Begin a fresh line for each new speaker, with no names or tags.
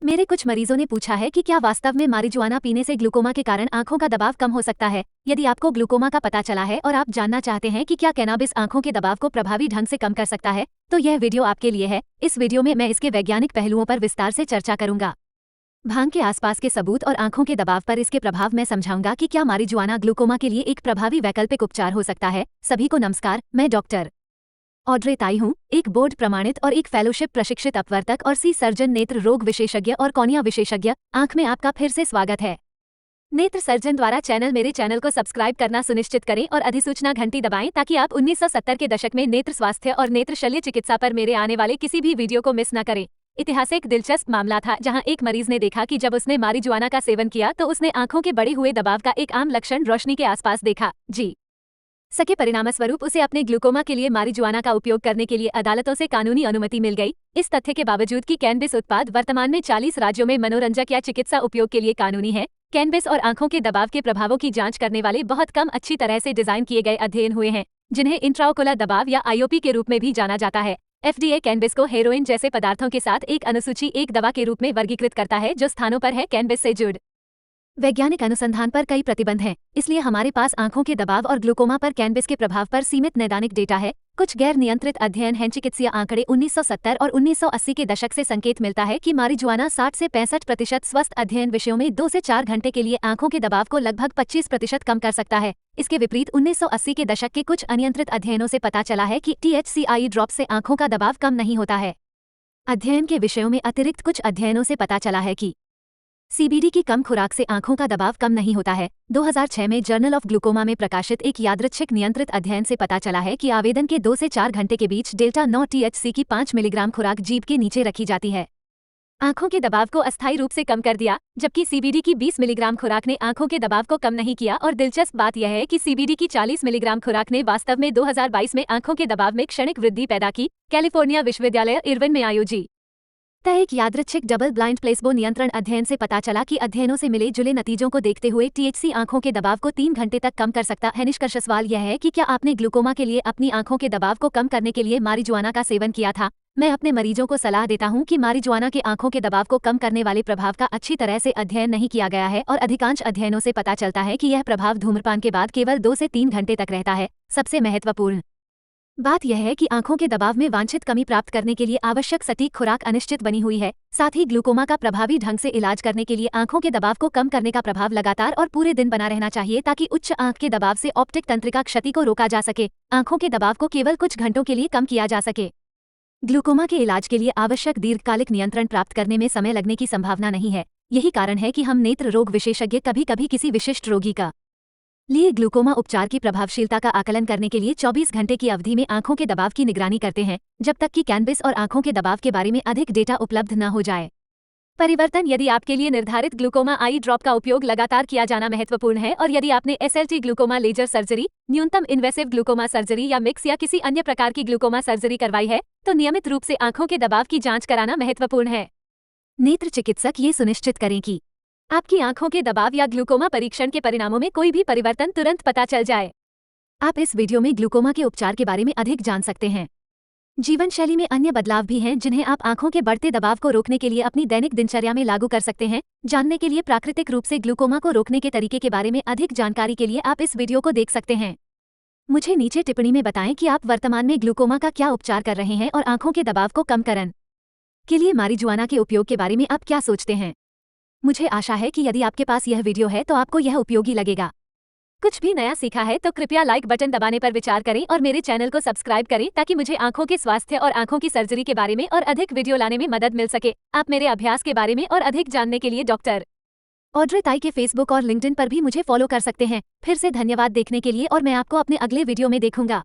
मेरे कुछ मरीजों ने पूछा है कि क्या वास्तव में मारिजुआना पीने से ग्लूकोमा के कारण आंखों का दबाव कम हो सकता है। यदि आपको ग्लूकोमा का पता चला है और आप जानना चाहते हैं कि क्या कैनाबिस आंखों के दबाव को प्रभावी ढंग से कम कर सकता है, तो यह वीडियो आपके लिए है। इस वीडियो में मैं इसके वैज्ञानिक पहलुओं पर विस्तार से चर्चा करूंगा। भांग के आसपास के सबूत और आंखों के दबाव पर इसके प्रभाव में समझाऊंगा कि क्या मारिजुआना ग्लूकोमा के लिए एक प्रभावी वैकल्पिक उपचार हो सकता है। सभी को नमस्कार, मैं डॉक्टर ऑड्रे ताई हूँ, एक बोर्ड प्रमाणित और एक फेलोशिप प्रशिक्षित अपवर्तक और सर्जन नेत्र रोग विशेषज्ञ और कॉर्निया विशेषज्ञ। आंख में आपका फिर से स्वागत है। नेत्र सर्जन द्वारा मेरे चैनल को सब्सक्राइब करना सुनिश्चित करें और अधिसूचना घंटी दबाएं ताकि आप 1970 के दशक में नेत्र स्वास्थ्य और नेत्र शल्य चिकित्सा पर मेरे आने वाले किसी भी वीडियो को मिस न करें। इतिहास एक दिलचस्प मामला था जहां एक मरीज ने देखा कि जब उसने मारिजुआना का सेवन किया तो उसने आंखों के बढ़े हुए दबाव का एक आम लक्षण रोशनी के आसपास देखा। सके परिणामस्वरूप उसे अपने ग्लूकोमा के लिए मारिजुआना का उपयोग करने के लिए अदालतों से कानूनी अनुमति मिल गई। इस तथ्य के बावजूद कि कैनबिस उत्पाद वर्तमान में 40 राज्यों में मनोरंजक या चिकित्सा उपयोग के लिए कानूनी है, कैनबिस और आंखों के दबाव के प्रभावों की जांच करने वाले बहुत कम अच्छी तरह से डिजाइन किए गए अध्ययन हुए हैं, जिन्हें इंट्राओकुलर दबाव या आईओपी के रूप में भी जाना जाता है। FDA कैनबिस को हेरोइन जैसे पदार्थों के साथ एक अनुसूची एक दवा के रूप में वर्गीकृत करता है जो स्थानों पर है कैनबिस से जुड़। वैज्ञानिक अनुसंधान पर कई प्रतिबंध हैं, इसलिए हमारे पास आंखों के दबाव और ग्लूकोमा पर कैनबिस के प्रभाव पर सीमित नैदानिक डेटा है। कुछ गैर नियंत्रित अध्ययन हैं। चिकित्सीय आंकड़े 1970 और 1980 के दशक से संकेत मिलता है कि मारिजुआना 60 से 65% स्वस्थ अध्ययन विषयों में 2 से 4 घंटे के लिए आंखों के दबाव को लगभग 25% कम कर सकता है। इसके विपरीत 1980 के दशक के कुछ अनियंत्रित अध्ययनों से पता चला है कि THC आई ड्रॉप से आंखों का दबाव कम नहीं होता है। अध्ययन के विषयों में अतिरिक्त कुछ अध्ययनों से पता चला है कि CBD की कम खुराक से आंखों का दबाव कम नहीं होता है। 2006 में जर्नल ऑफ ग्लूकोमा में प्रकाशित एक यादृच्छिक नियंत्रित अध्ययन से पता चला है कि आवेदन के 2 से 4 घंटे के बीच डेल्टा 9 THC की 5 मिलीग्राम खुराक जीभ के नीचे रखी जाती है, आंखों के दबाव को अस्थायी रूप से कम कर दिया, जबकि CBD की 20 मिलीग्राम खुराक ने आंखों के दबाव को कम नहीं किया। और दिलचस्प बात यह है कि CBD की 40 मिलीग्राम खुराक ने वास्तव में 2022 में आंखों के दबाव में क्षणिक वृद्धि पैदा की। कैलिफोर्निया विश्वविद्यालय इरविन में आयोजित एक यादृच्छिक डबल ब्लाइंड प्लेसबो नियंत्रण अध्ययन से पता चला कि अध्ययनों से मिले जुले नतीजों को देखते हुए THC आंखों के दबाव को 3 घंटे तक कम कर सकता है। निष्कर्ष सवाल यह है कि क्या आपने ग्लूकोमा के लिए अपनी आंखों के दबाव को कम करने के लिए मारिजुआना का सेवन किया था। मैं अपने मरीजों को सलाह देता हूं कि मारिजुआना के आंखों के दबाव को कम करने वाले प्रभाव का अच्छी तरह से अध्ययन नहीं किया गया है और अधिकांश अध्ययनों से पता चलता है कि यह प्रभाव धूम्रपान के बाद केवल 2 से 3 घंटे तक रहता है। सबसे महत्वपूर्ण बात यह है कि आंखों के दबाव में वांछित कमी प्राप्त करने के लिए आवश्यक सटीक खुराक अनिश्चित बनी हुई है। साथ ही ग्लूकोमा का प्रभावी ढंग से इलाज करने के लिए आंखों के दबाव को कम करने का प्रभाव लगातार और पूरे दिन बना रहना चाहिए ताकि उच्च आंख के दबाव से ऑप्टिक तंत्रिका क्षति को रोका जा सके, आंखों के दबाव को केवल कुछ घंटों के लिए कम किया जा सके। ग्लूकोमा के इलाज के लिए आवश्यक दीर्घकालिक नियंत्रण प्राप्त करने में समय लगने की संभावना नहीं है। यही कारण है कि हम नेत्र रोग विशेषज्ञ कभी कभी किसी विशिष्ट रोगी का लिए ग्लूकोमा उपचार की प्रभावशीलता का आकलन करने के लिए 24 घंटे की अवधि में आंखों के दबाव की निगरानी करते हैं, जब तक कि कैनबिस और आंखों के दबाव के बारे में अधिक डेटा उपलब्ध न हो जाए। परिवर्तन यदि आपके लिए निर्धारित ग्लूकोमा आई ड्रॉप का उपयोग लगातार किया जाना महत्वपूर्ण है और यदि आपने SLT ग्लूकोमा लेजर सर्जरी, न्यूनतम इन्वेसिव ग्लूकोमा सर्जरी या मिक्स या किसी अन्य प्रकार की ग्लूकोमा सर्जरी करवाई है, तो नियमित रूप से आंखों के दबाव की जांच कराना महत्वपूर्ण है। नेत्र चिकित्सक ये सुनिश्चित करें कि आपकी आंखों के दबाव या ग्लूकोमा परीक्षण के परिणामों में कोई भी परिवर्तन तुरंत पता चल जाए। आप इस वीडियो में ग्लूकोमा के उपचार के बारे में अधिक जान सकते हैं। जीवन शैली में अन्य बदलाव भी हैं जिन्हें आप आंखों के बढ़ते दबाव को रोकने के लिए अपनी दैनिक दिनचर्या में लागू कर सकते हैं। जानने के लिए प्राकृतिक रूप से ग्लूकोमा को रोकने के तरीके के बारे में अधिक जानकारी के लिए आप इस वीडियो को देख सकते हैं। मुझे नीचे टिप्पणी में बताएं कि आप वर्तमान में ग्लूकोमा का क्या उपचार कर रहे हैं और आंखों के दबाव को कम करने के लिए मारिजुआना के उपयोग के बारे में आप क्या सोचते हैं। मुझे आशा है कि यदि आपके पास यह वीडियो है तो आपको यह उपयोगी लगेगा। कुछ भी नया सीखा है तो कृपया लाइक बटन दबाने पर विचार करें और मेरे चैनल को सब्सक्राइब करें ताकि मुझे आंखों के स्वास्थ्य और आंखों की सर्जरी के बारे में और अधिक वीडियो लाने में मदद मिल सके। आप मेरे अभ्यास के बारे में और अधिक जानने के लिए डॉक्टर ऑड्रे ताई के फेसबुक और लिंक्डइन पर भी मुझे फॉलो कर सकते हैं। फिर से धन्यवाद देखने के लिए और मैं आपको अपने अगले वीडियो में देखूंगा।